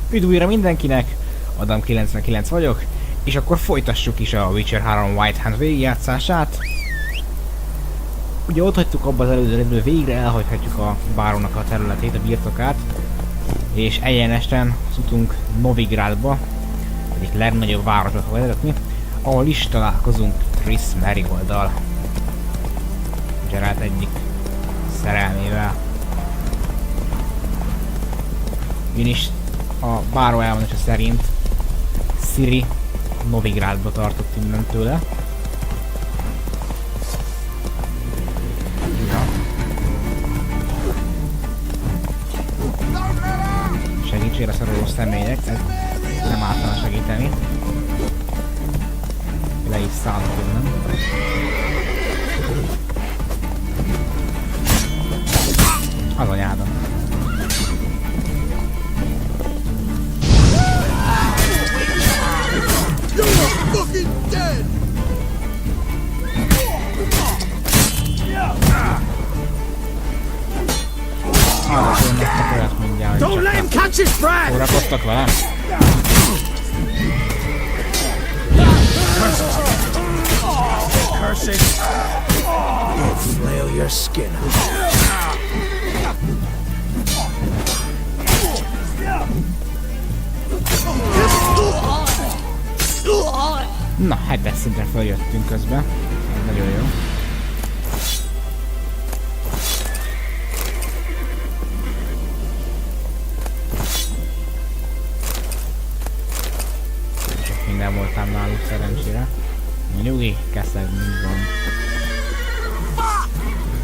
Üdv újra mindenkinek, Adam99 vagyok, és akkor folytassuk is a Witcher 3 White Hand végigjátszását. Ugye ott hagytuk abba az előző részben, végre elhagyhatjuk a bárónak a területét, a birtokát, és egyenesen az utunk Novigrádba, egyik legnagyobb városba fog vezetni, ahol is találkozunk Triss Merigolddal, Geralt egyik szerelmével. Ugyanis a báró elmondása szerint Ciri Novigrádba tartott innen tőle. Ja. Segítségre szoruló személyek, ez nem általán segíteni. Le is szállok innen. Az anyádom. Fucking dead! Don't let him catch his breath! Szórakoztak velem? Cursing! You'll flail your skin. Na, 7-es szintre feljöttünk közben. Nagyon jó. Csak minden voltam náluk szerencsére. Nyugi, keszeg, mind van.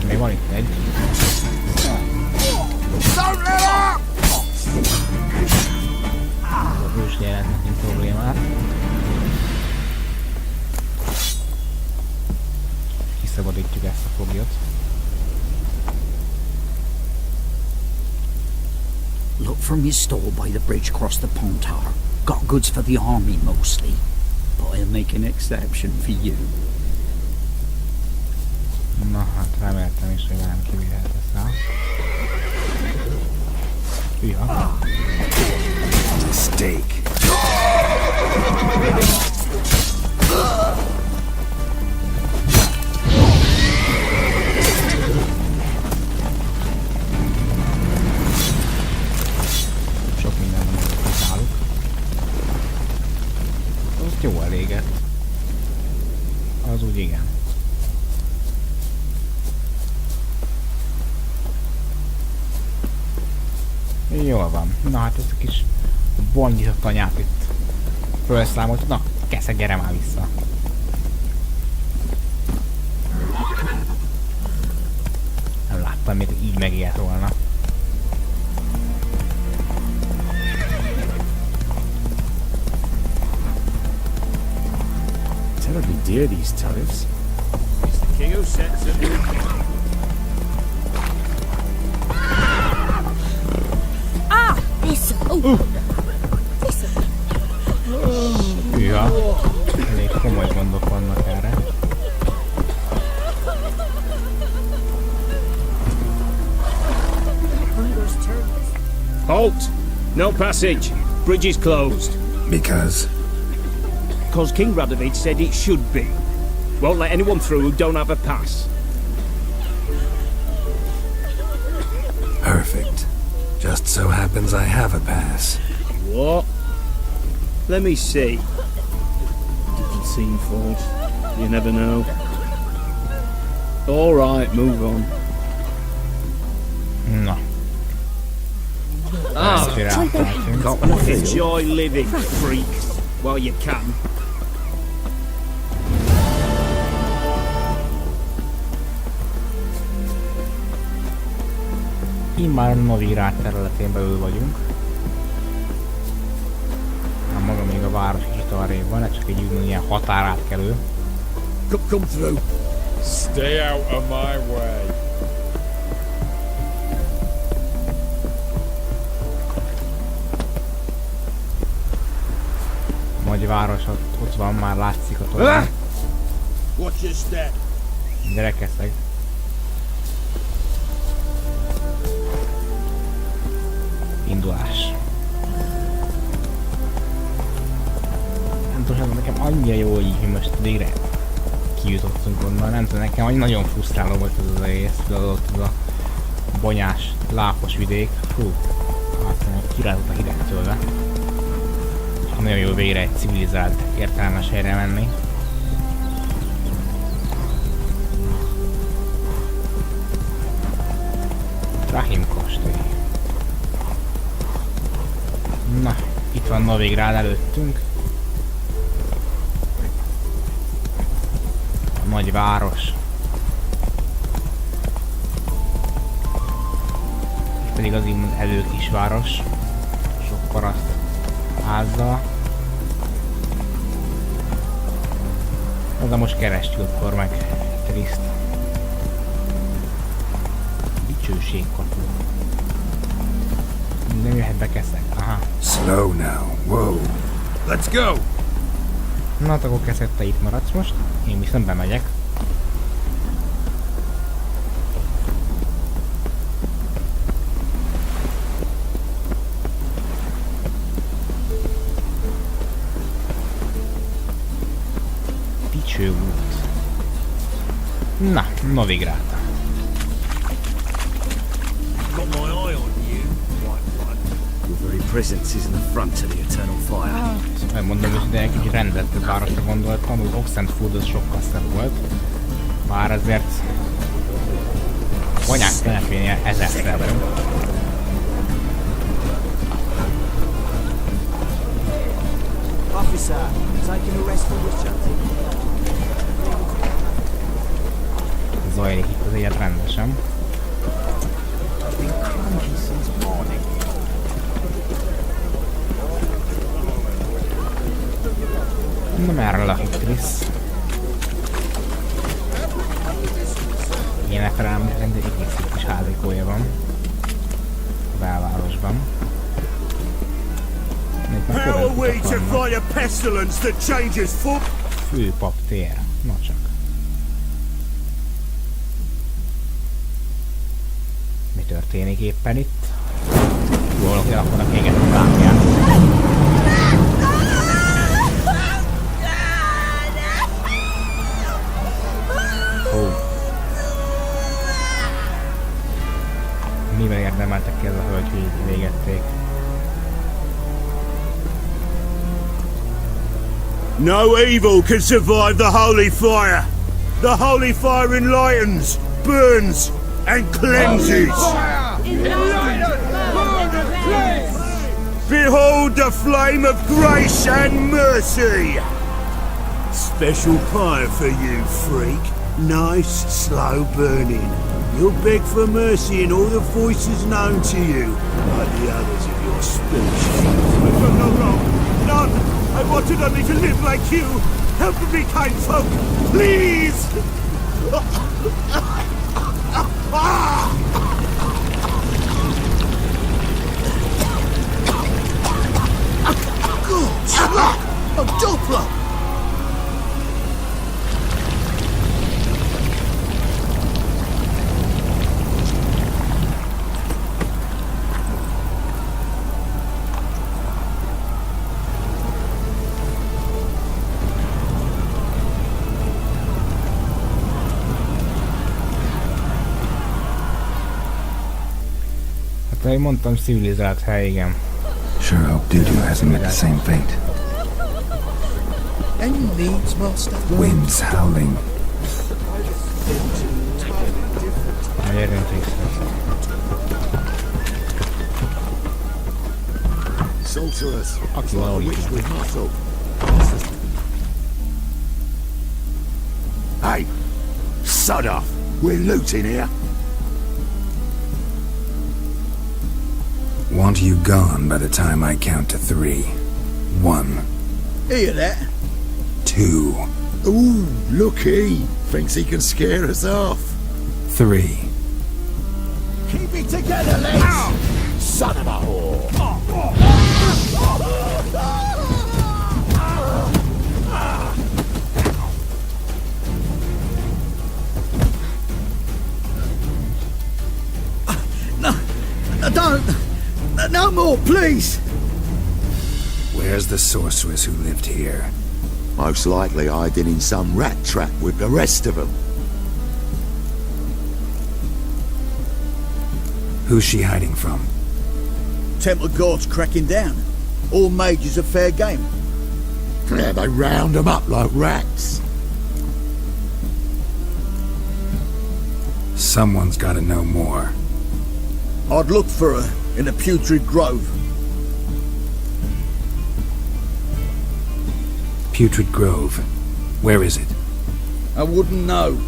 Még van itt egy. A hős jelent nekünk problémát. Kiszabadítjuk ezt a foglyot. Look from your store by the bridge across the Pontar. Got goods for the army mostly, but I'll make an exception for you. Na hát reméltem is, hogy velem kivihet ezt el. Hűha. Steak. Sok minden van ezeket náluk. Az jó elégett. Az úgy igen. Jól van. Na hát ez a kis bondított anyát itt felszámolt. Na, keszeg, gyere már vissza. Nem láttam, még így megijedt volna. Terribly dear, these tariffs. It's the king who sets it. Hűha. Elég komoly gondok vannak erre. Halt! No passage. Bridge is closed. Because? Because King Radovid said it should be. Won't let anyone through who don't have a pass. Perfect. Just so happens I have a pass. What? Let me see. Didn't seem false. You never know. All right, move on. Na. Enjoy living, freak, while you can. Immár Novigrád területén belül vagyunk. Na, maga még a város kicsit arrébb van, csak egy ilyen határátkelő. Come through. Stay out of my way. Nagy város, ott van, már látszik a tovább. Watch your step. Gyerekeszeg. Indulás. Nem tudom, nekem annyira jó így, hogy most végre kijutottunk onnan. Nem tudom, nekem nagyon frusztráló volt ez az egész, ott az a bonyás, lápos vidék. Fú, hát kirázott a hideg tőle. És nagyon jó végre egy civilizált, értelmes helyre menni. Rahim kastély. Na, itt van Novigrád előttünk. A nagy város. És pedig az innen előkis város. Sok paraszt házzal. Oda most kerestjük akkor meg Triszt. Dicsőségkapó. Nem jöhet be keszek. Aha. Slow now. Whoa. Let's go. Na, hát akkor Keszek, te itt maradsz most. Én viszont bemegyek. Dicső út. Na, Novigrád. Got my eye on you, white one. Your very presence is in the front of the eternal fire. Megmondom őszintén, egy kicsit rendezettebb városra gondoltam, az Oxenford az sokkal szebb volt. Bár azért anyák telepénél ezerszer vagyunk. Officer, taking a rest for Richard. Zajlik itt az élet rendesen. I've been cranky since morning. Na, merre lakik Trisz? Én felem, egy egész szép kis házikója van. A belvárosban. How are we to fight a pestilence that changes foot? Főpap tér. Na csak. Mi történik éppen itt? Jól, hogy akarnak égetni a lámpját. Mivel érdemeltek ki ez a hölgy, hogy így végették? No evil can survive the holy fire. The holy fire enlightens, burns, and cleanses. Behold the flame of grace and mercy. Special fire for you, freak. Nice, slow burning. You'll beg for mercy in all the voices known to you, like the others of your species. I've done no wrong. None. I wanted only to live like you. Help me, kind folk. Please! God! A Doppler! Ahogy mondtam, civilizált hely, igen. Sure hope Dudu hasn't met the same fate. Any needs, Master? Winds howling. Gyerünk vissza. Sorcerers. Aki valahol itt van. Hey! Sod off! We're looting here. Want you gone by the time I count to 3. 1. Hear that? 2. Ooh, looky. Thinks he can scare us off. 3. Keep it together, lads! Son of a whore! No, don't! No more, please! Where's the sorceress who lived here? Most likely hiding in some rat trap with the rest of them. Who's she hiding from? Temple Guard's cracking down. All mages are fair game. Yeah, they round them up like rats. Someone's gotta know more. I'd look for her in the Putrid Grove. Putrid Grove. Where is it? I wouldn't know.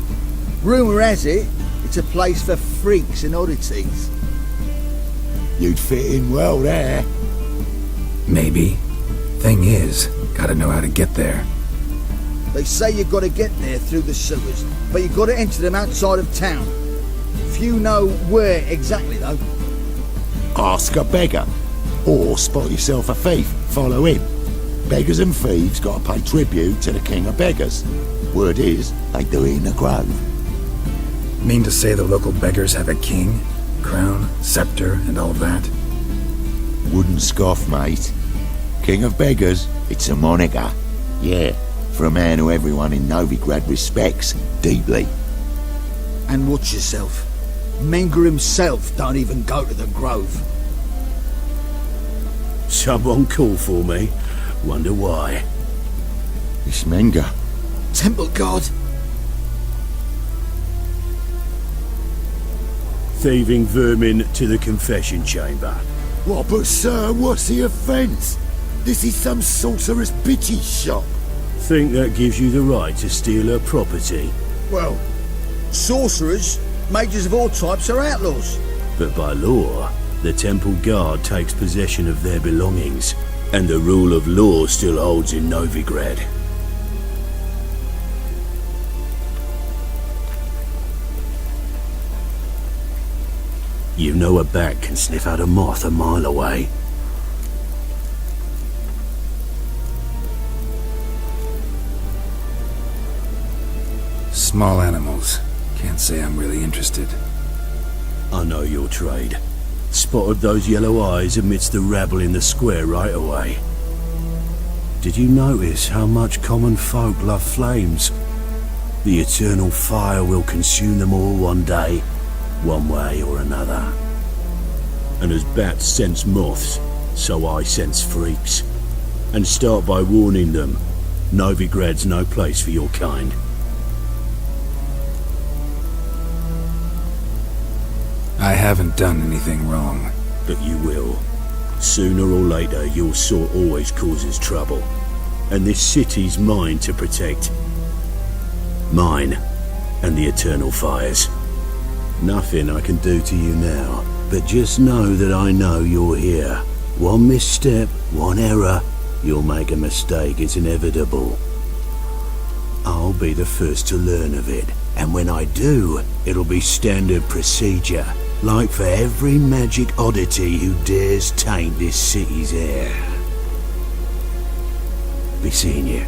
Rumour has it, it's a place for freaks and oddities. You'd fit in well there. Maybe. Thing is, gotta know how to get there. They say you've got to get there through the sewers, but you've got to enter them outside of town. Few know where exactly, though. Ask a beggar. Or spot yourself a thief, follow him. Beggars and thieves gotta pay tribute to the king of beggars. Word is, they do it in the grove. Mean to say the local beggars have a king, crown, scepter, and all that? Wouldn't scoff, mate. King of beggars, it's a moniker. Yeah, for a man who everyone in Novigrad respects deeply. And watch yourself. Menger himself don't even go to the grove. Someone call for me. Wonder why. It's Menger. Temple Guard. Thieving vermin to the confession chamber. What, but sir, what's the offence? This is some sorcerer's bitchy shop. Think that gives you the right to steal her property? Well, sorcerers, mages of all types are outlaws. But by law, the temple guard takes possession of their belongings, and the rule of law still holds in Novigrad. You know a bat can sniff out a moth a mile away. Small animals. Can't say I'm really interested. I know your trade. Spotted those yellow eyes amidst the rabble in the square right away. Did you notice how much common folk love flames? The eternal fire will consume them all one day, one way or another. And as bats sense moths, so I sense freaks. And start by warning them, Novigrad's no place for your kind. I haven't done anything wrong. But you will. Sooner or later, your sort always causes trouble. And this city's mine to protect. Mine and the eternal fires. Nothing I can do to you now, but just know that I know you're here. One misstep, one error, you'll make a mistake, it's inevitable. I'll be the first to learn of it, and when I do, it'll be standard procedure. Like for every magic oddity who dares taint this city's air. Be seeing you.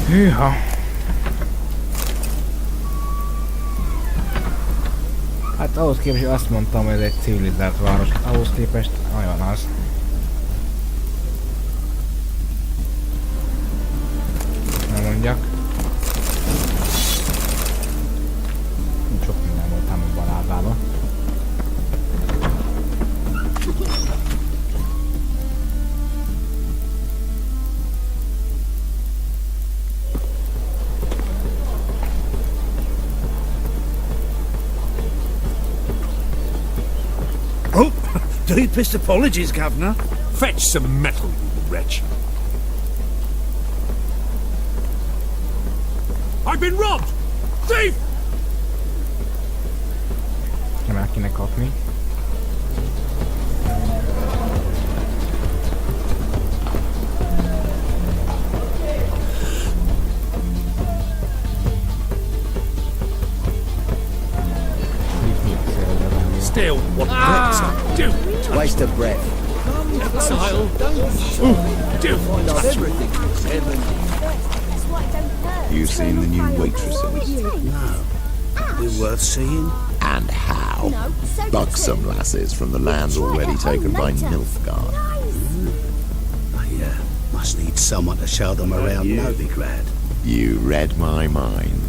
Hűha. Hát ahhoz képest, hogy azt mondtam, hogy ez egy civilizált város, ahhoz képest nagyon az. Nem mondjak. Sok minden voltam a baládában. Oh, deepest apologies, Governor. Fetch some metal, you wretch. I've been robbed! Thief! Nem el kéne kapni. Still, what do? Waste of breath. Exile. Do Find out everything. You seen the new waitresses? No. Be worth seeing? And how? Buxom lasses from the lands already taken by Nilfgaard. I must need someone to show them around Novigrad. You read my mind.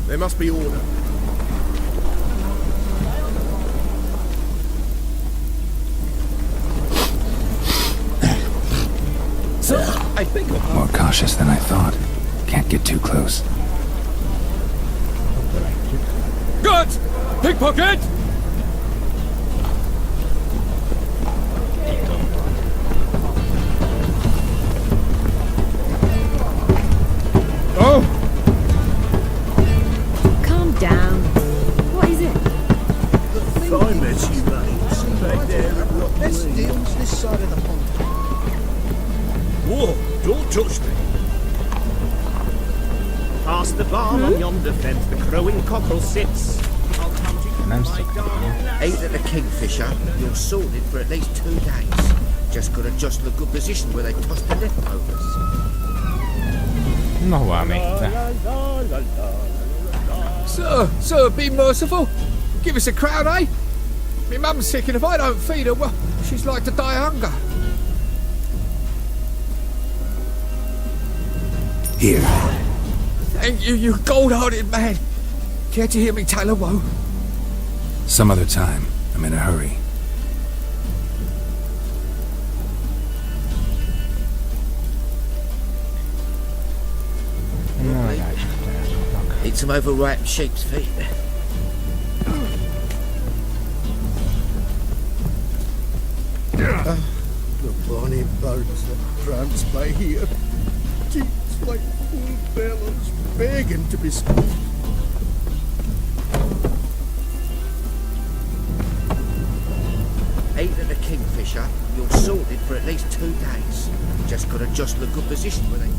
There must be order. More cautious than I thought. Can't get too close. Guards! Pickpocket! Oh! Calm down. What is it? I met you, mate. Back there. Let's deal with this side of the pond. Whoa, don't touch me. Past the barn on yonder fence, the crowing cockerel sits. I'll come to you, Nem my szoktam. darling. Eight at the Kingfisher, you're sorted for at least 2 days. Just gotta jostle a good position where they toss the leftovers. Na hová még te? Sir, be merciful. Give us a crown, eh? My mum's sick, and if I don't feed her, well, she's like to die of hunger. Here. Thank you, you gold-hearted man. Care to hear me tell a woe? Some other time. I'm in a hurry. Na, megállítottak. Eat some overripe sheep's feet. The bonny birds that prance by here. Keeps like full bellows begging to be spoiled. Eight at the Kingfisher, you're sorted for at least 2 days. Just gotta jostle a good position where they...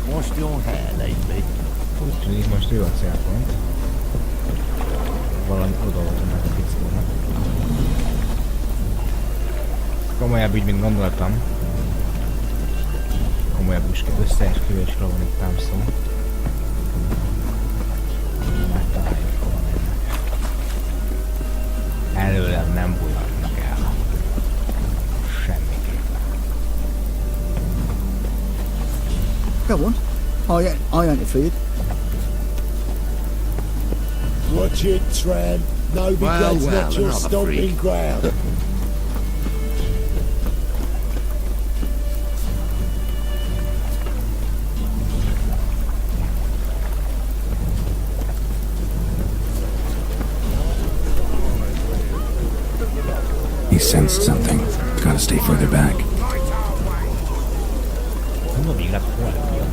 Washed your hair lately? Úgy tűnik, most ő a célpont. Valami odaadom meg a pickónak. Komolyabb ügy, mint gondoltam. Komolyabb összeesküvésről van itt ám szó. Megtaláljuk, hova mennek. Előlem nem bulladnak el. Semmiképpen. Go on. I ain't afraid. Watch it, tramp. Novigrad's not your stomping ground. He sensed something. Gotta stay further back. Novigrád hol jön?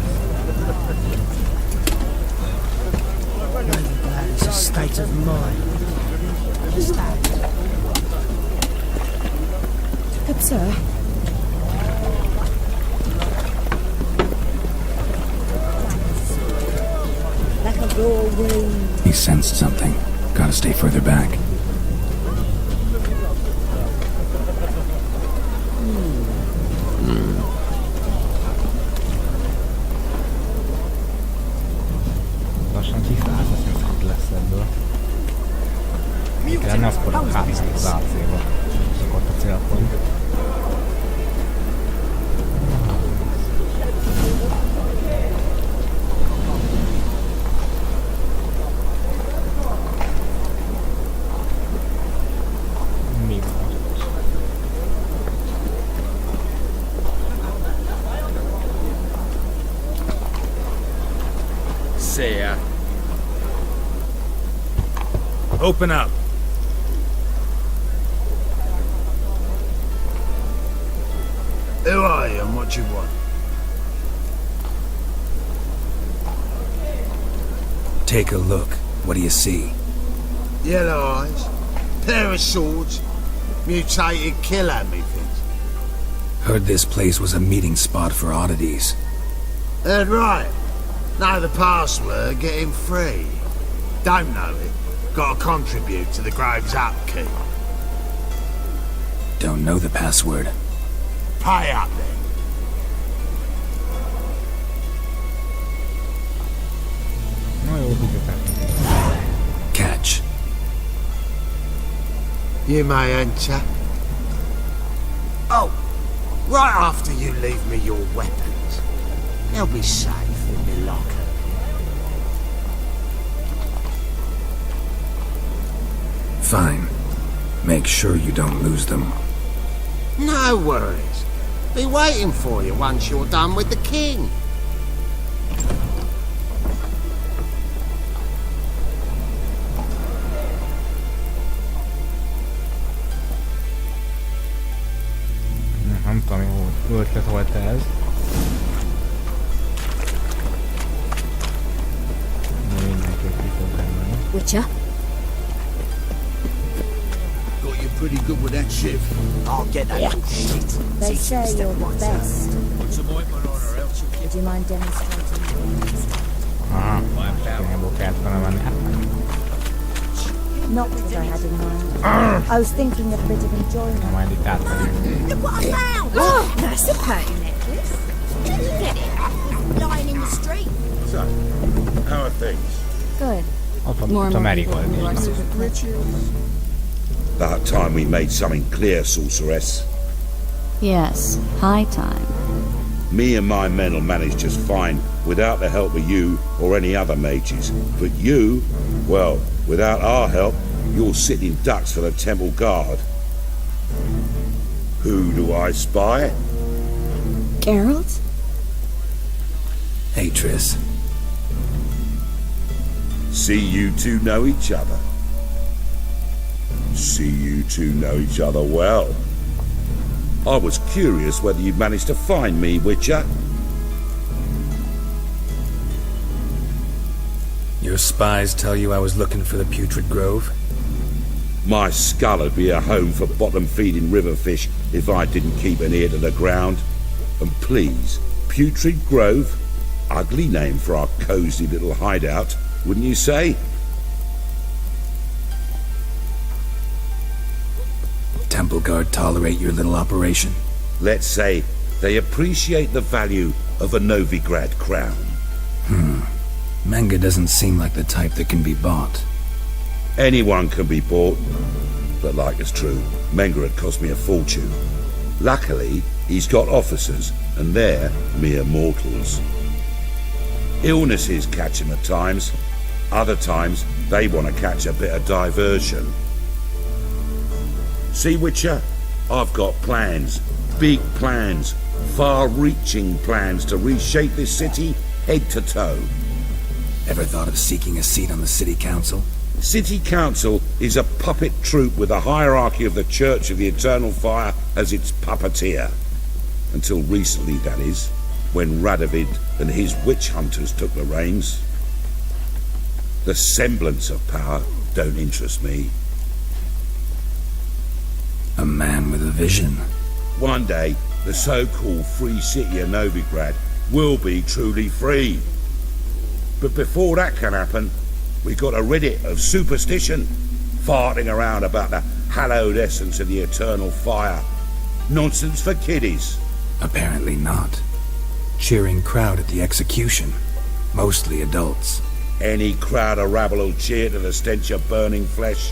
It's a state of mind. Understand? Good sir. Like a raw wind. He sensed something. Gotta stay further back. Lassan kiszállsz, azt hiszem, hogy lesz ebből. Kellene akkor a hátnak az AC-ba. Szokott a célpont. Mi van ott? See ya. Open up. Who are you and what you want? Take a look. What do you see? Yellow eyes, pair of swords, mutated killer, methinks. Heard this place was a meeting spot for oddities. Heard right. Know the password, get him free. Don't know it, gotta contribute to the Grove's upkeep. Don't know the password. Pay up then. Na jó, figyeltek. Catch. You may enter. Oh, right after you leave me your weapons. They'll be safe in the locker. Fine. Make sure you don't lose them. No worries. Be waiting for you once you're done with the king. Nem tudom, jó ötlet volt ez. Mindenképp itt fog lenni. Witcher? Got you pretty good with that shiv. I'll get that shit. They say you're the best. Put some ointment on her, else you'll Would you mind demonstrating? Aha, tényleg kellett volna menni. Hát meg. Not what I had in mind. I was thinking of a bit of enjoyment. Na majd itt átmegyünk. Look what I found! Oh, that's a party necklace. Did you get it? Lying in the street. So, how are things? Good. Ott van a Marigold. About time we made something clear, sorceress. Yes, high time. Me and my men will manage just fine without the help of you or any other mages. But you, well, without our help, you're sitting ducks for the temple guard. Who do I spy? Geralt? Hey, Triss. See you two know each other. See you two know each other well. I was curious whether you'd managed to find me, Witcher. Your spies tell you I was looking for the Putrid Grove? My skull would be a home for bottom-feeding river fish if I didn't keep an ear to the ground. And please, Putrid Grove? Ugly name for our cosy little hideout, wouldn't you say? Temple Guard tolerate your little operation? Let's say they appreciate the value of a Novigrad crown. Menga doesn't seem like the type that can be bought. Anyone can be bought, but like it's true, Menga had cost me a fortune. Luckily, he's got officers, and they're mere mortals. Illnesses catch him at times. Other times, they want to catch a bit of diversion. See, Witcher, I've got plans, big plans, far-reaching plans to reshape this city head to toe. Ever thought of seeking a seat on the city council? City Council is a puppet troupe with the hierarchy of the Church of the Eternal Fire as its puppeteer. Until recently, that is, when Radovid and his witch hunters took the reins. The semblance of power don't interest me. A man with a vision. One day, the so-called free city of Novigrad will be truly free. But before that can happen, we got a rid of superstition, farting around about the hallowed essence of the eternal fire. Nonsense for kiddies. Apparently not. Cheering crowd at the execution. Mostly adults. Any crowd of rabble will cheer to the stench of burning flesh.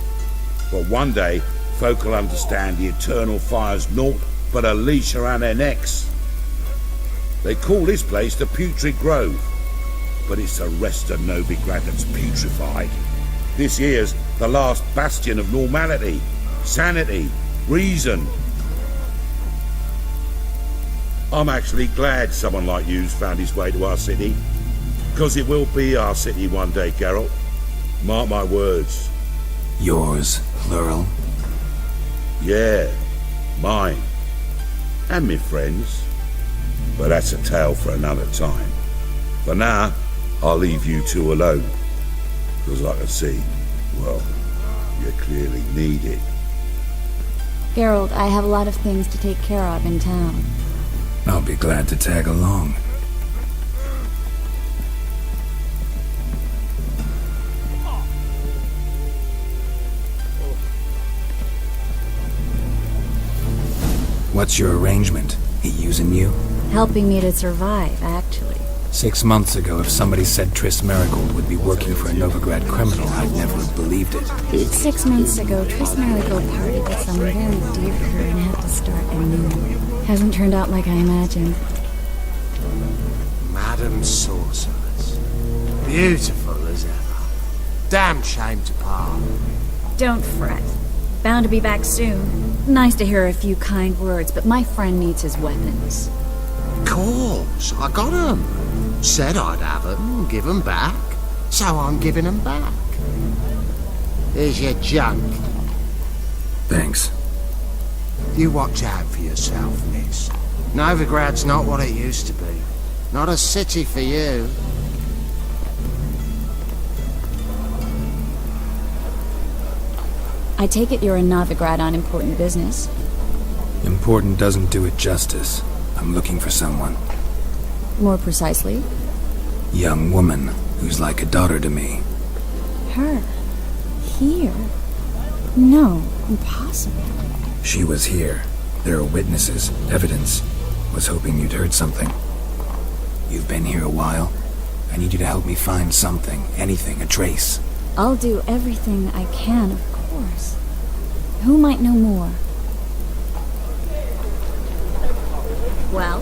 But one day, folk will understand the eternal fire's naught but a leash around their necks. They call this place the Putrid Grove, but it's the rest of Novigrad that's putrefied. This here's the last bastion of normality, sanity, reason. I'm actually glad someone like you's found his way to our city, because it will be our city one day, Geralt. Mark my words. Yours, plural. Yeah, mine. And me friends. But that's a tale for another time. For now, I'll leave you two alone. Because I can see, well, You clearly need it. Geralt, I have a lot of things to take care of in town. I'll be glad to tag along. What's your arrangement? He using you? Helping me to survive, actually. 6 months ago, if somebody said Triss Marigold would be working for a Novigrad criminal, I'd never have believed it. 6 months ago, Triss Marigold partied with someone very dear to her and had to start anew. Hasn't turned out like I imagined. Madam Sorceress. Beautiful as ever. Damn shame to part. Don't fret. Bound to be back soon. Nice to hear a few kind words, but my friend needs his weapons. Course, I got 'em. Said I'd have 'em, give 'em back. So I'm giving 'em back. Here's your junk. Thanks. You watch out for yourself, miss. Novigrad's not what it used to be. Not a city for you. I take it you're in Novigrad on important business. Important doesn't do it justice. I'm looking for someone. More precisely? Young woman who's like a daughter to me. Her? Here? No, impossible. She was here. There are witnesses, evidence. Was hoping you'd heard something. You've been here a while. I need you to help me find something, anything, a trace. I'll do everything I can, of course. Who might know more? Well?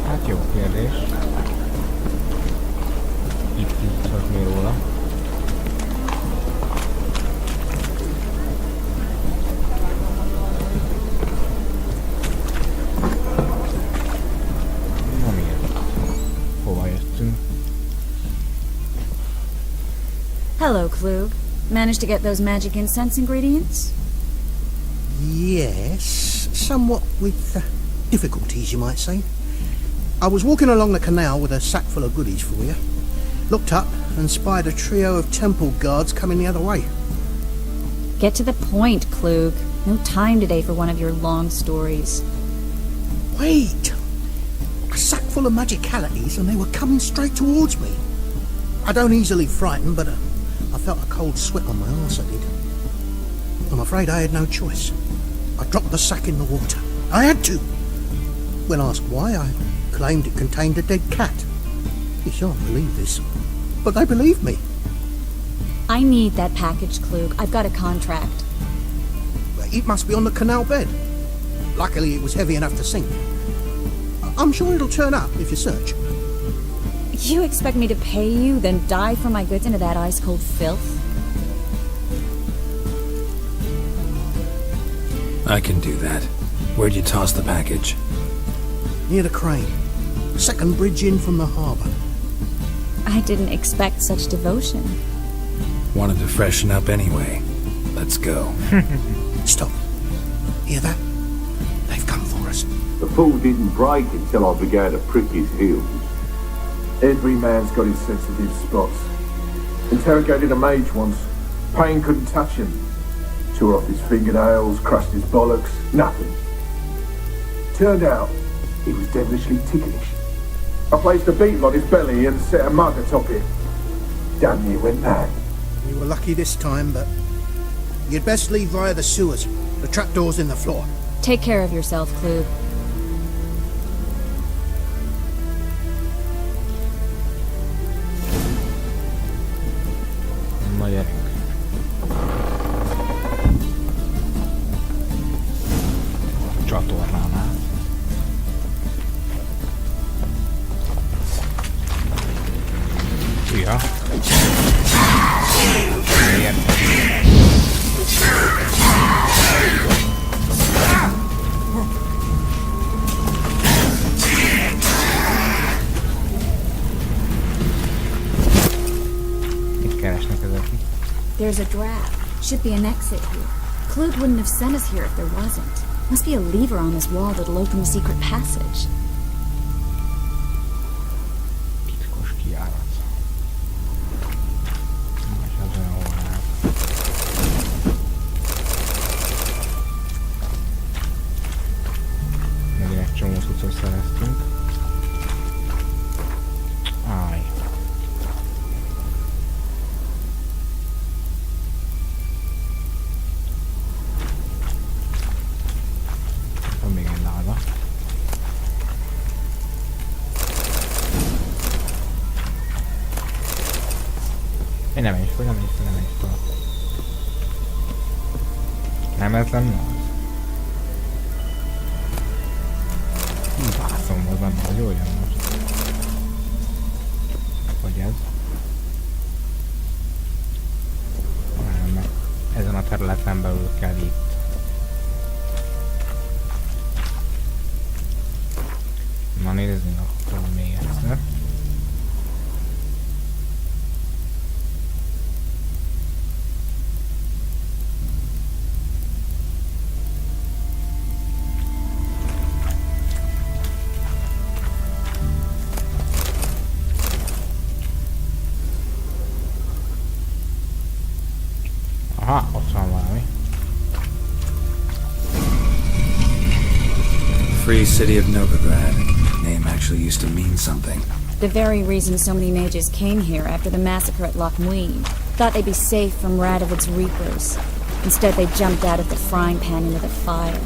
Hát jó kérdés. Itt tudok mi róla. Na miért? Hova jöttünk? Hello, Klug. Managed to get those magic incense ingredients? Yes, somewhat with difficulties, you might say. I was walking along the canal with a sack full of goodies for you. Looked up and spied a trio of temple guards coming the other way. Get to the point, Klug. No time today for one of your long stories. Wait! A sack full of magicalities and they were coming straight towards me. I don't easily frighten, but I felt a cold sweat on my arse, I did. I'm afraid I had no choice. I dropped the sack in the water. I had to. When asked why, I claimed it contained a dead cat. You shan't believe this, but they believed me. I need that package, Klug. I've got a contract. It must be on the canal bed. Luckily, it was heavy enough to sink. I'm sure it'll turn up if you search. You expect me to pay you, then dive for my goods into that ice-cold filth? I can do that. Where'd you toss the package? Near the crane. Second bridge in from the harbour. I didn't expect such devotion. Wanted to freshen up anyway. Let's go. Stop. Hear that? They've come for us. The fool didn't break until I began to prick his heels. Every man's got his sensitive spots. Interrogated a mage once. Pain couldn't touch him. Tore off his fingernails, crushed his bollocks, nothing. Turned out, he was devilishly ticklish. I placed a beetle on his belly and set a mug atop it. Damn near went mad. We were lucky this time, but you'd best leave via the sewers. The trapdoor's in the floor. Take care of yourself, Klug. Na gyerünk. Csatornánál. Ja. Mit keresnek ezek itt? There's a draft. Should be an exit here. Klug wouldn't have sent us here if there wasn't. Must be a lever on this wall that'll open the secret passage. Titkos kijárat. És ez olyan hol áll. Megint egy csomó cuccot szereztünk. Áj. Van még egy láda. Én nem menj fel. Nem ez lenne az? Vászom volt benne, hogy olyan most. Vagy ez? Nem, ezen a területen belül kell itt. Na nézzünk akkor még egyszer. Aha, ott van valami. Free city of Novigrad. Name actually used to mean something. The very reason so many mages came here after the massacre at Loch Muin. Thought they'd be safe from Radovid's reapers. Instead, they jumped out of the frying pan into the fire.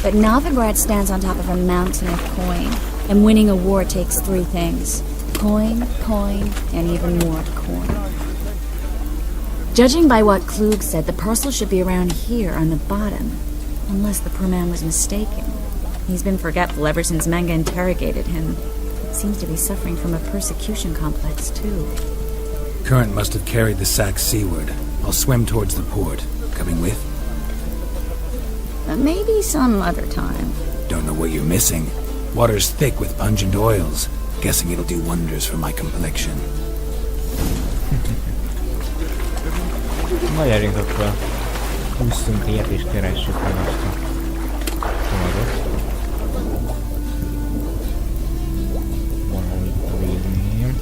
But Novigrad stands on top of a mountain of coin, and winning a war takes 3 things. Coin, coin, and even more coin. Judging by what Klug said, the parcel should be around here on the bottom. Unless the poor man was mistaken. He's been forgetful ever since Manga interrogated him. Seems to be suffering from a persecution complex, too. Current must have carried the sack seaward. I'll swim towards the port. Coming with? Maybe some other time. Don't know what you're missing. Water's thick with pungent oils. Guessing it'll do wonders for my complexion. Na gyerünk akkor. Húzzunk ilyet és keressük meg azt a csomagot. Valahogy védném.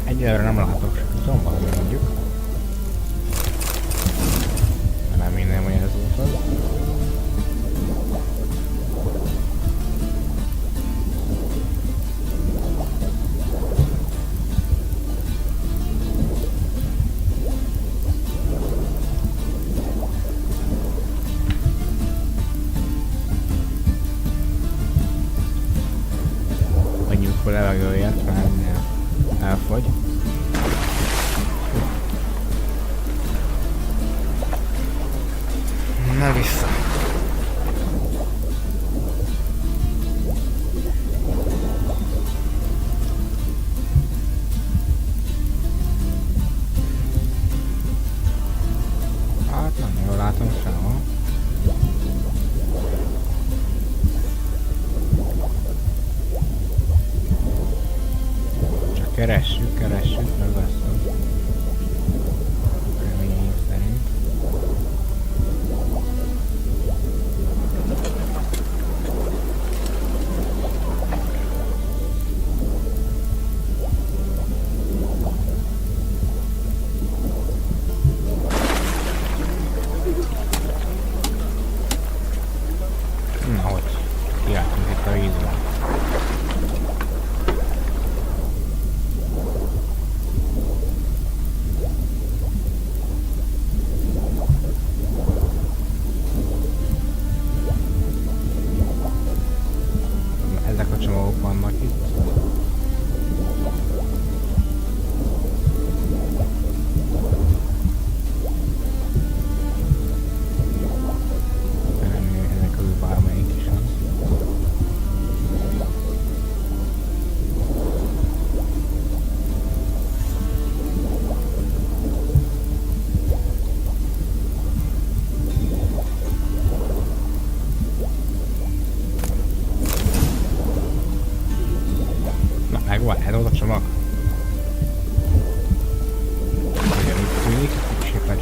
Egyelőre nem látok sem. Tudom valami mondjuk. Nem minden olyan ez volt az. Hagyjuk fel levegőjét, mert elfogy. Na vissza. Hát nem jól látom sehol. Csak keressük.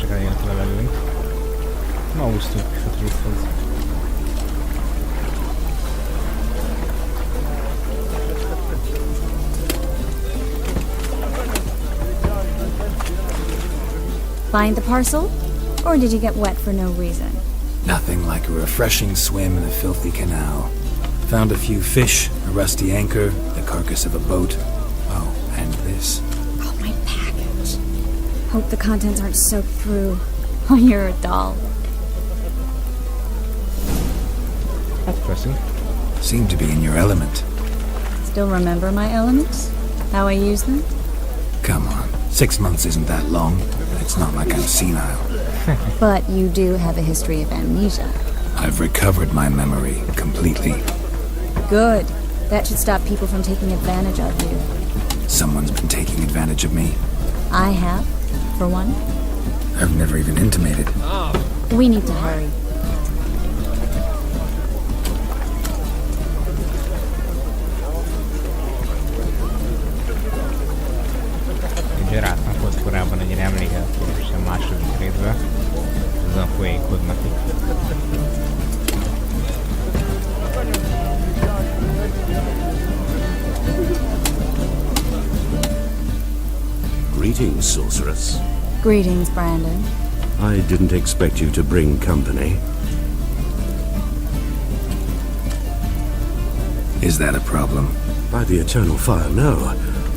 rengeteg eljött a levegőn. Ma úsztuk a Tűzhoz. Find the parcel? Or did you get wet for no reason? Nothing like a refreshing swim in a filthy canal. Found a few fish, a rusty anchor, the carcass of a boat. Oh, and this. Oh, my package. Hope the contents aren't soaked through. Oh, you're a doll. That's pressing. Seem to be in your element. Still remember my elements? How I use them? Come on, 6 months isn't that long. It's not like I'm senile. But you do have a history of amnesia. I've recovered my memory completely. Good. That should stop people from taking advantage of you. Someone's been taking advantage of me. I have, for one. I've never even intimated. We need to hurry. Ugye rátnak volt korábban egy emlékezetes a második részben. Ezen folyékodnak itt. Greetings, sorceress. Greetings, Brandon. I didn't expect you to bring company. Is that a problem? By the eternal fire, no.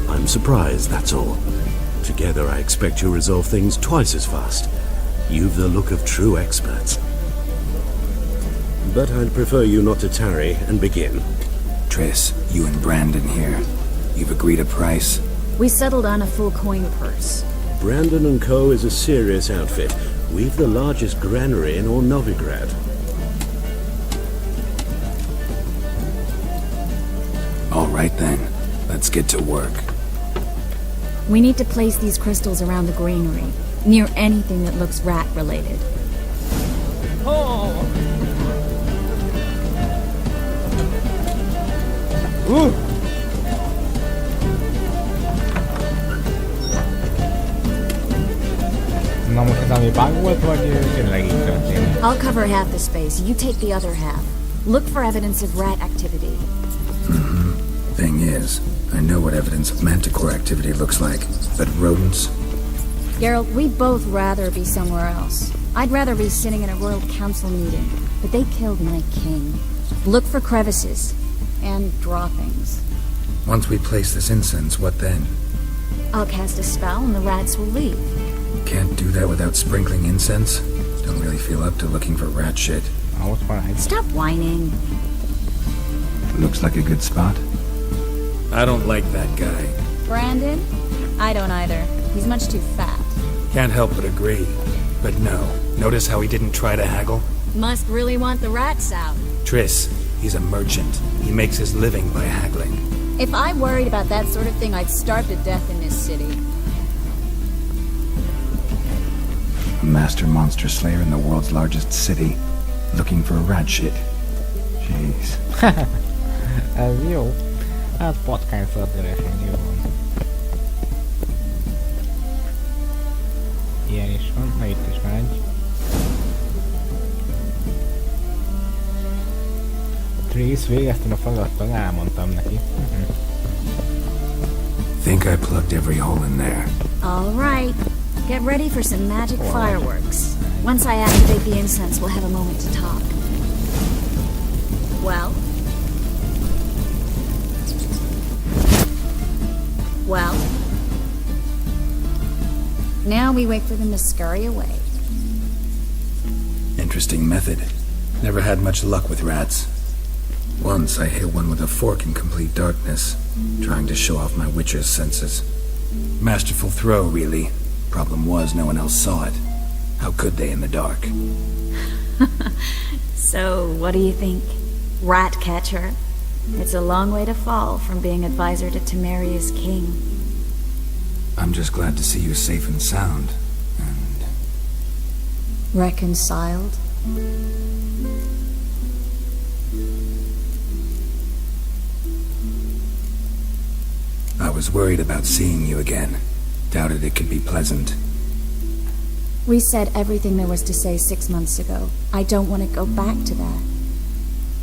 I'm surprised, that's all. Together I expect you resolve things twice as fast. You've the look of true experts. But I'd prefer you not to tarry and begin. Triss, you and Brandon here. You've agreed a price? We settled on a full coin purse. Brandon and Co. is a serious outfit. We've the largest granary in all Novigrad. All right then, let's get to work. We need to place these crystals around the granary, near anything that looks rat-related. Oh! Ooh! Na most ez ami bug volt, vagy tényleg így történik? I'll cover half the space, you take the other half. Look for evidence of rat activity. Thing is, I know what evidence of manticore activity looks like, but rodents? Geralt, we'd both rather be somewhere else. I'd rather be sitting in a royal council meeting, but they killed my king. Look for crevices and droppings. Once we place this incense, what then? I'll cast a spell and the rats will leave. Can't do that without sprinkling incense? Don't really feel up to looking for rat shit. Oh, it's fine. Stop whining. Looks like a good spot. I don't like that guy. Brandon? I don't either. He's much too fat. Can't help but agree. But no. Notice how he didn't try to haggle? Must really want the rats out. Triss, he's a merchant. He makes his living by haggling. If I worried about that sort of thing, I'd starve to death in this city. A master monster slayer in the world's largest city. Looking for rat shit. Jeez. Ez jó. Hát patkány szardirásen jó van. Ilyen is van, na itt is már egy. Triss, végeztem a feladattal, elmondtam neki. Think I plugged every hole in there. All right. Get ready for some magic fireworks. Once I activate the incense, we'll have a moment to talk. Well? Well? Now we wait for them to scurry away. Interesting method. Never had much luck with rats. Once I hit one with a fork in complete darkness, trying to show off my witcher's senses. Masterful throw, really. Problem was, no one else saw it. How could they in the dark? So, what do you think? Rat catcher? It's a long way to fall from being advisor to Temeria's king. I'm just glad to see you safe and sound. And... reconciled? I was worried about seeing you again. Doubted it could be pleasant. We said everything there was to say 6 months ago. I don't want to go back to that.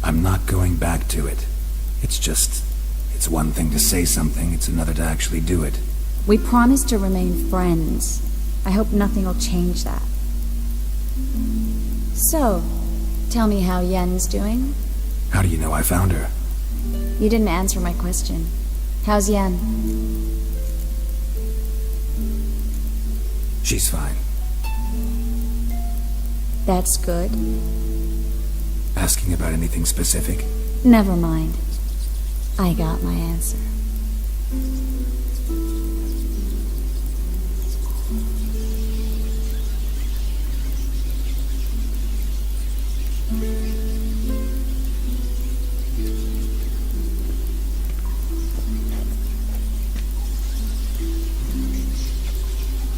I'm not going back to it. It's one thing to say something, it's another to actually do it. We promised to remain friends. I hope nothing will change that. So, tell me how Yen's doing? How do you know I found her? You didn't answer my question. How's Yen? She's fine. That's good. Asking about anything specific? Never mind. I got my answer.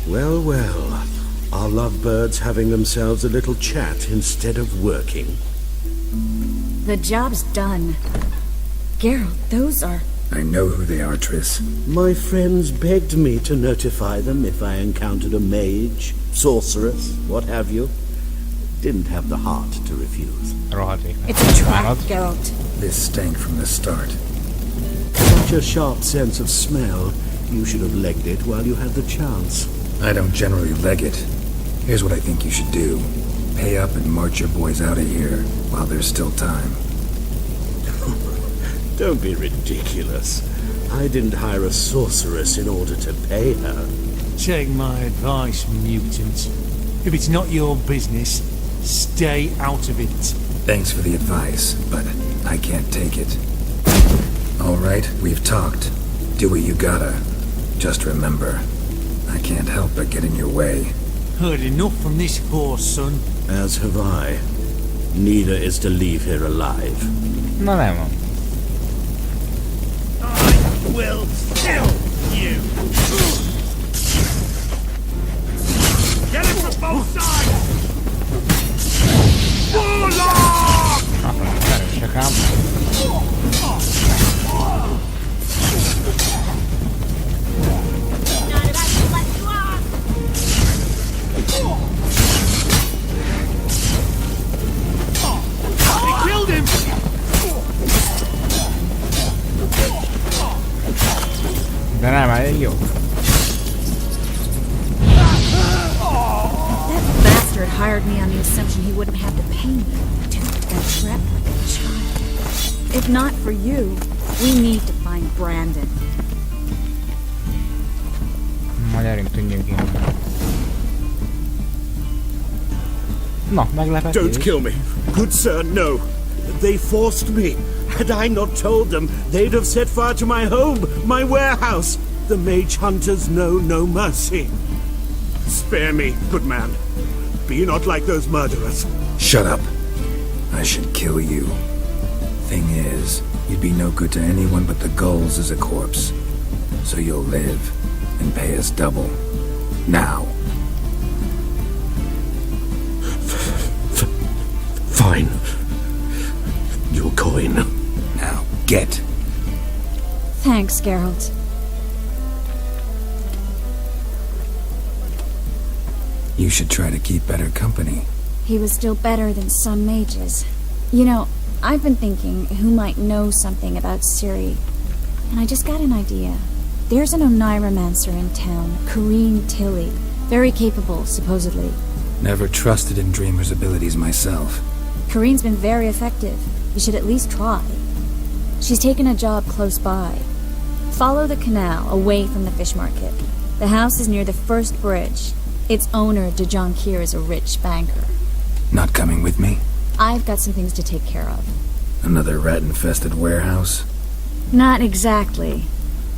Well, well. Our lovebirds having themselves a little chat instead of working. The job's done. Geralt, those are... I know who they are, Triss. My friends begged me to notify them if I encountered a mage, sorceress, what have you. Didn't have the heart to refuse. It's a trap, Geralt. This stank from the start. Such a sharp sense of smell. You should have legged it while you had the chance. I don't generally leg it. Here's what I think you should do. Pay up and march your boys out of here while there's still time. Don't be ridiculous. I didn't hire a sorceress in order to pay her. Take my advice, mutant. If it's not your business, stay out of it. Thanks for the advice, but I can't take it. All right, we've talked. Do what you gotta. Just remember, I can't help but get in your way. Heard enough from this horse, son. As have I. Neither is to leave here alive. Na nem van. I will kill you! Get it from both sides! Warlock! Erősek ám. He killed him! De nem elég jó. That bastard hired me on the assumption he wouldn't have to pay me. Got trapped like a child. If not for you, we need to find Brandon. Majd gyerünk, tűnjünk ki. Na, meglepetés. Don't kill me. Good sir, no. They forced me. Had I not told them, they'd have set fire to my home, my warehouse. The mage hunters know no mercy. Spare me, good man. Be not like those murderers. Shut up. I should kill you. Thing is, you'd be no good to anyone but the gulls as a corpse. So you'll live and pay us double. Now. Fine. Your coin. Now, get. Thanks, Geralt. You should try to keep better company. He was still better than some mages. You know, I've been thinking who might know something about Ciri. And I just got an idea. There's an Oneiromancer in town, Corrine Tilly. Very capable, supposedly. Never trusted in Dreamer's abilities myself. Corrine's been very effective. You should at least try. She's taken a job close by. Follow the canal away from the fish market. The house is near the first bridge. Its owner, De Jonquier, is a rich banker. Not coming with me? I've got some things to take care of. Another rat-infested warehouse? Not exactly.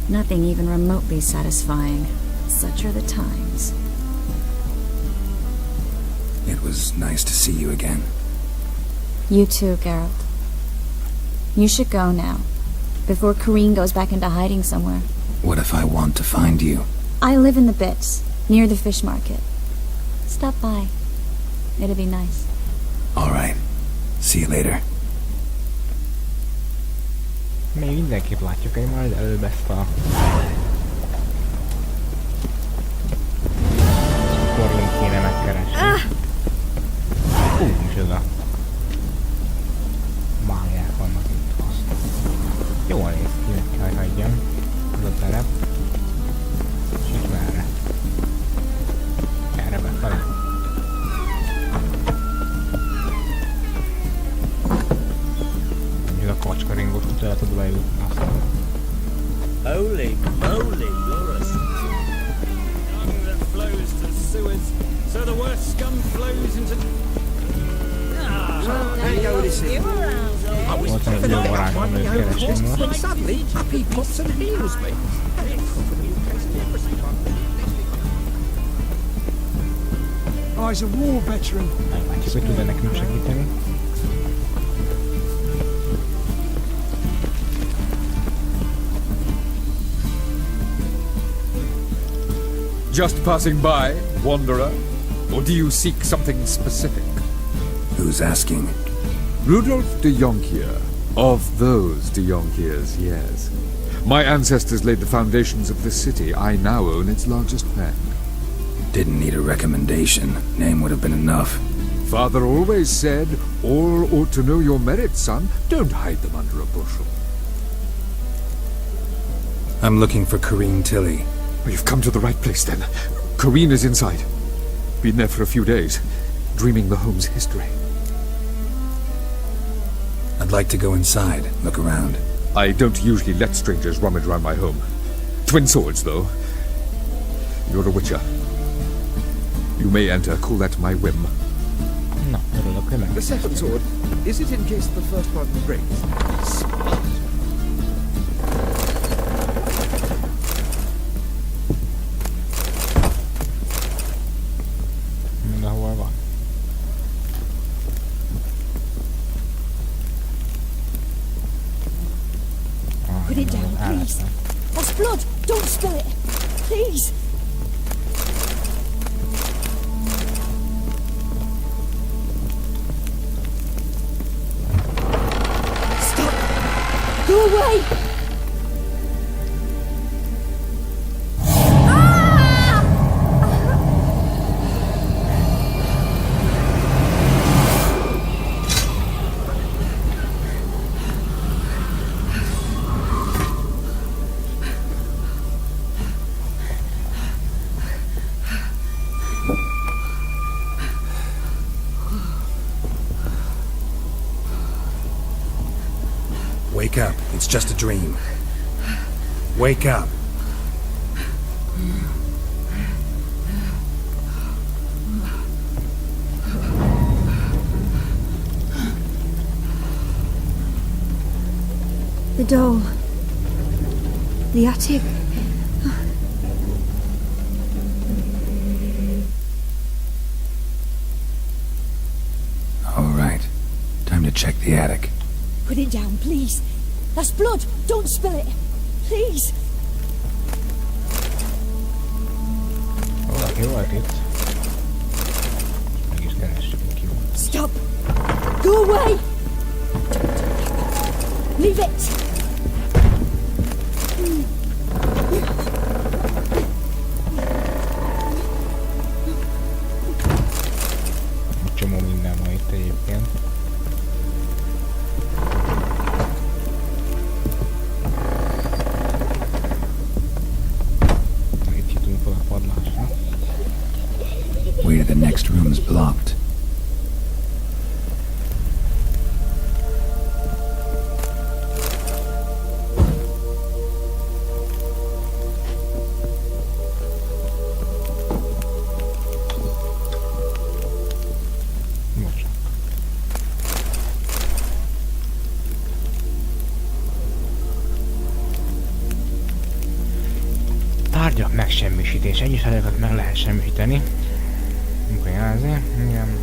Nothing even remotely satisfying. Such are the times. It was nice to see you again. You too, Geralt. You should go now, before Corrine goes back into hiding somewhere. What if I want to find you? I live in the Bits, near the fish market. Stop by. It'll be nice. All right. See you later. Még mindenképp látjuk egy majd előbb ezt a... Corrine kéne megkeresni. sun flows into... Volt egy jó varázsom, őt keresünk most. When suddenly, up he pops and heals me. He's a war veteran. Meglátjuk, hogy tud-e nekünk segíteni. Just passing by, wanderer? Or do you seek something specific? Who's asking? Rudolf de Jonkier. Of those de Jonkiers, yes. My ancestors laid the foundations of this city. I now own its largest bank. Didn't need a recommendation. Name would have been enough. Father always said, all ought to know your merits, son. Don't hide them under a bushel. I'm looking for Corrine Tilly. You've come to the right place, then. Corrine is inside. Been there for a few days, dreaming the home's history. I'd like to go inside, look around. I don't usually let strangers rummage around my home. Twin swords, though. You're a witcher. You may enter, call that my whim. Na, örülök, hogy The second sword, is it in case the first one breaks? Smart. Mindenhol van. Put it down, please. That's blood. Don't spill it. Please. Stop. Go away. Wake up. It's just a dream. Wake up. The doll. The attic. All right. Time to check the attic. Put it down, please. That's blood. Don't spill it. Please. Valaki volt itt. Meg is keressük ki. Stop. Go away. Leave it. Egy csomó minden van itt egyébként. Way to the next room's blocked. Tárgyak megsemmisítés. Egyes tárgyakat meg lehet semmisíteni. Munkajelzi. Igen.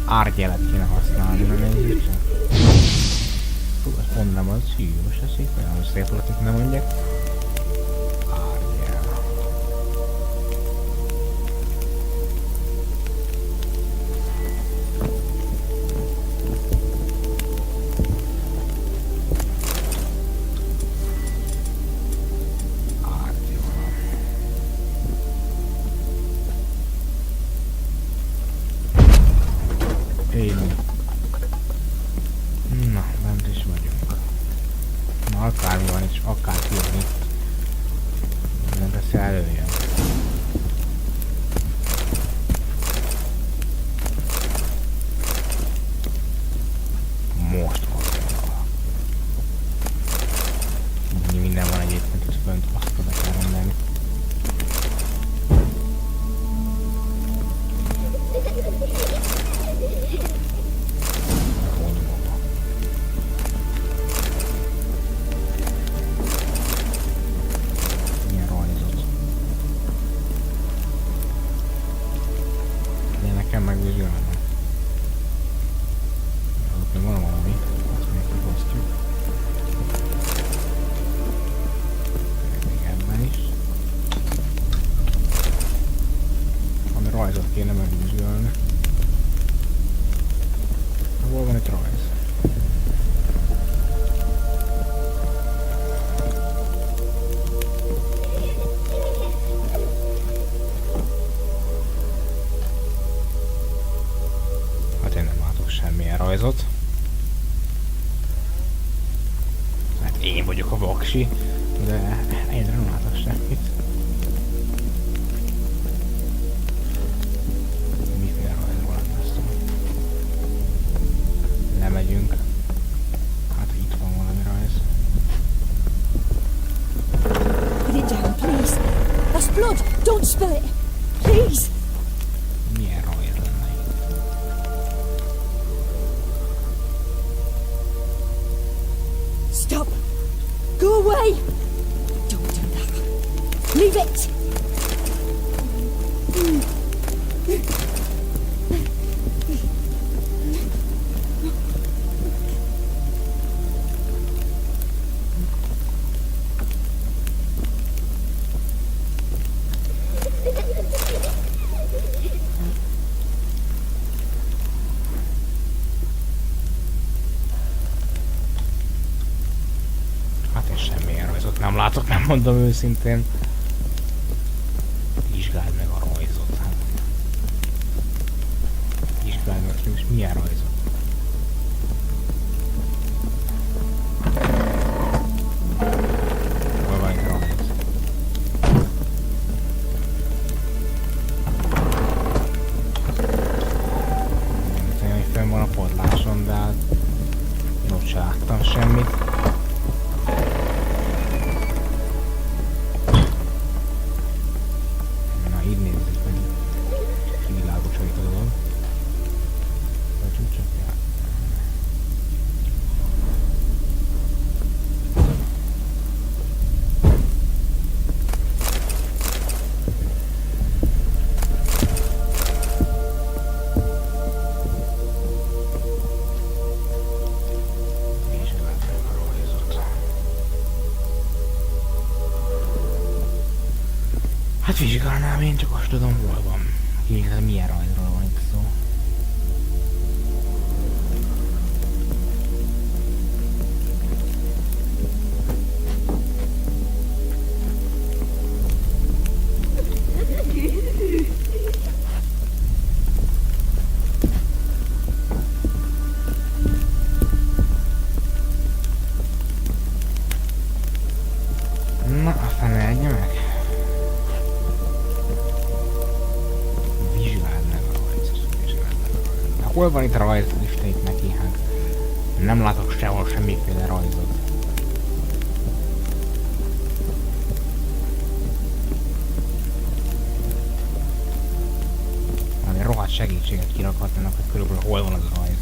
Árgyelet kéne használni, nem egy Hú, ez pont nem az. Hű, most ez szépen, az szép alatt, nem mondják. Árgyel. Én. Na, bent is vagyunk. Na, akármi van is, akár ki van itt. de egyre nem látok semmit. Miféle rajzról lenne szó? Lemegyünk. Hát itt van valami rajz. Put it down, please. That's blood. Don't spill it. Please. Milyen rajz lenne itt? Stop. Go away. Don't do that. Leave it. Hát én semmilyen rajzot nem látok, nem mondom őszintén. Vizsgáld meg a rajzot. Hát. Vizsgáld meg, hogy milyen rajzot. Hol van egy rajz? Nem tudom, hogy fenn van a padláson, de hát én ott se láttam semmit. Na, így nézzük meg. Kivilágosít a dolog. Vagy csak jár. Hát vizsgálnám, én csak azt tudom, hol van. Kívül milyen rajzról van itt szó. Na, a fene egye meg. Hol van itt rajz? Istenit neki, hát nem látok sehol semmiféle rajzot. Valami rohadt segítséget kirakhatnának, hogy körülbelül hol van az a rajz.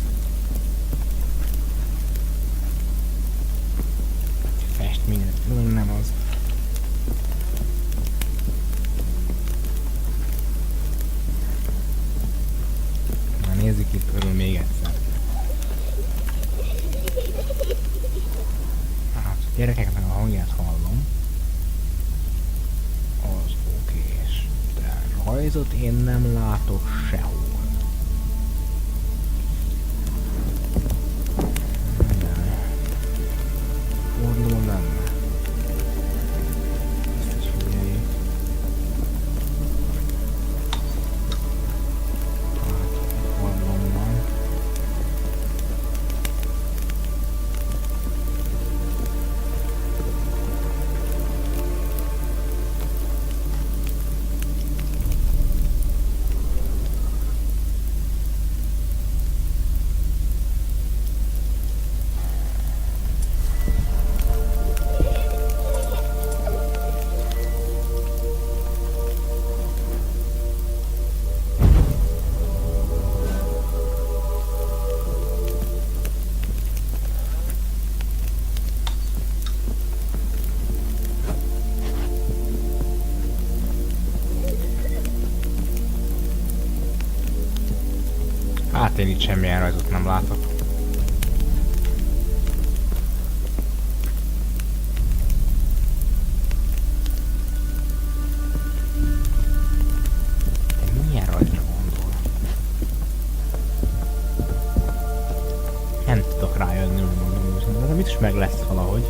Festmény, nem az. Nézzük itt körül még egyszer. Hát, a gyerekeknek a hangját hallom. Az okés. De rajzot én nem látok sehol. Fordulom lenne. Ezt is figyeljük. Hát én itt semmilyen rajzot nem látok. De milyen rajzra gondol? Nem tudok rájönni, hogy mondom őszintén, de mit is meg lesz valahogy.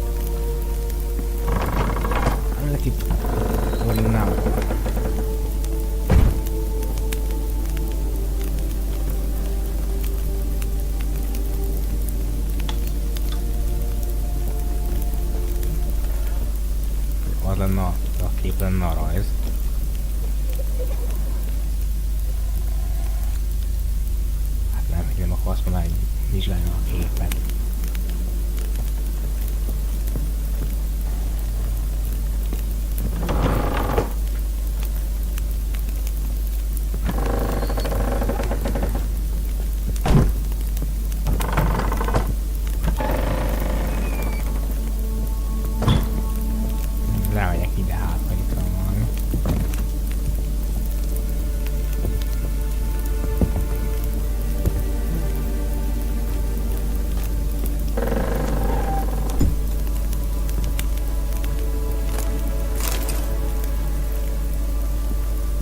Nem lehet itt nem. az lenne a kép, lenne a rajz. Hát nem, hogy nem akarsz mondani, hogy vizsgálja a képet.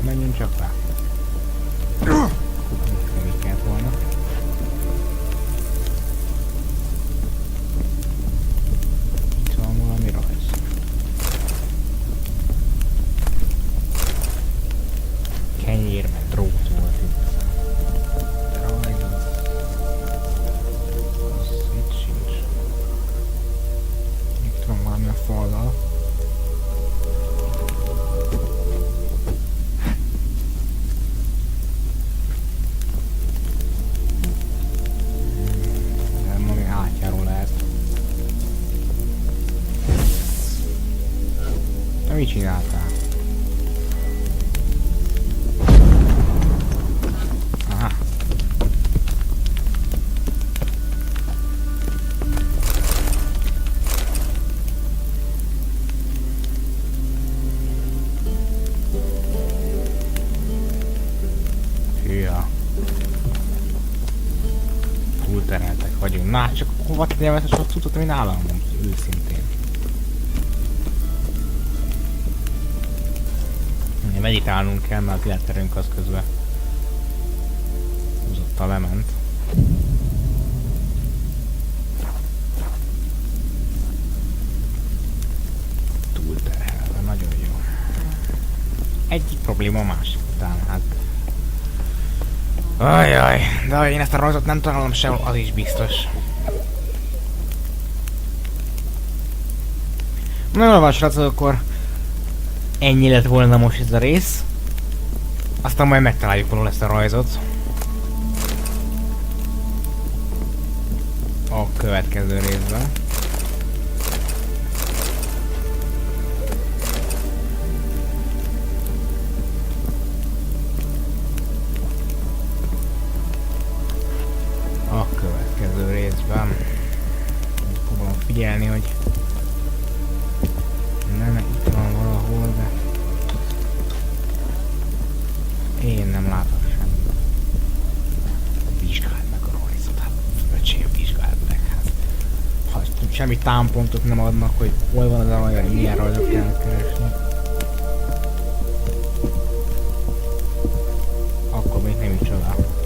Menjünk csak rá. Még kellett volna. Itt van valami rajz. Kenyér, meg drót volt itt. Rajz az itt sincs. Itt van valami a fallal. Mit csináltál? Aha. Hűha. Túltereltek vagyunk. Na, csak hova tegyem ezt a sok cuccot, ami nálam van, őszintén. Meditálnunk kell, mert a életterünk az közben húzottan lement. Túlterhelve, nagyon jó. Egyik probléma a másik után, hát... Ajjaj, de hogy én ezt a rajzot nem találom sehol, az is biztos. Na jó, srácok, akkor ennyi lett volna most ez a rész. Aztán majd megtaláljuk valahol ezt a rajzot. A következő részben. A következő részben. Próbálom figyelni, hogy nem, itt van valahol, de én nem látok semmit. Vizsgáld meg a rajzot, hát öcsém, vizsgáld meg, hát. Ha semmi támpontot nem adnak, hogy hol van az a rajz, milyen rajzot kell keresni. Akkor még nem is csodál.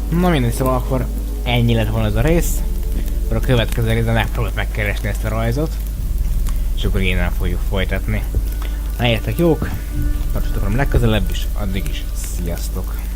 Na mindegy, szóval akkor ennyi lett volna ez a rész. Akkor a következő részben megpróbálok megkeresni ezt a rajzot. És akkor innen fogjuk folytatni. Legyetek jók, tartsatok velem legközelebb is, addig is sziasztok!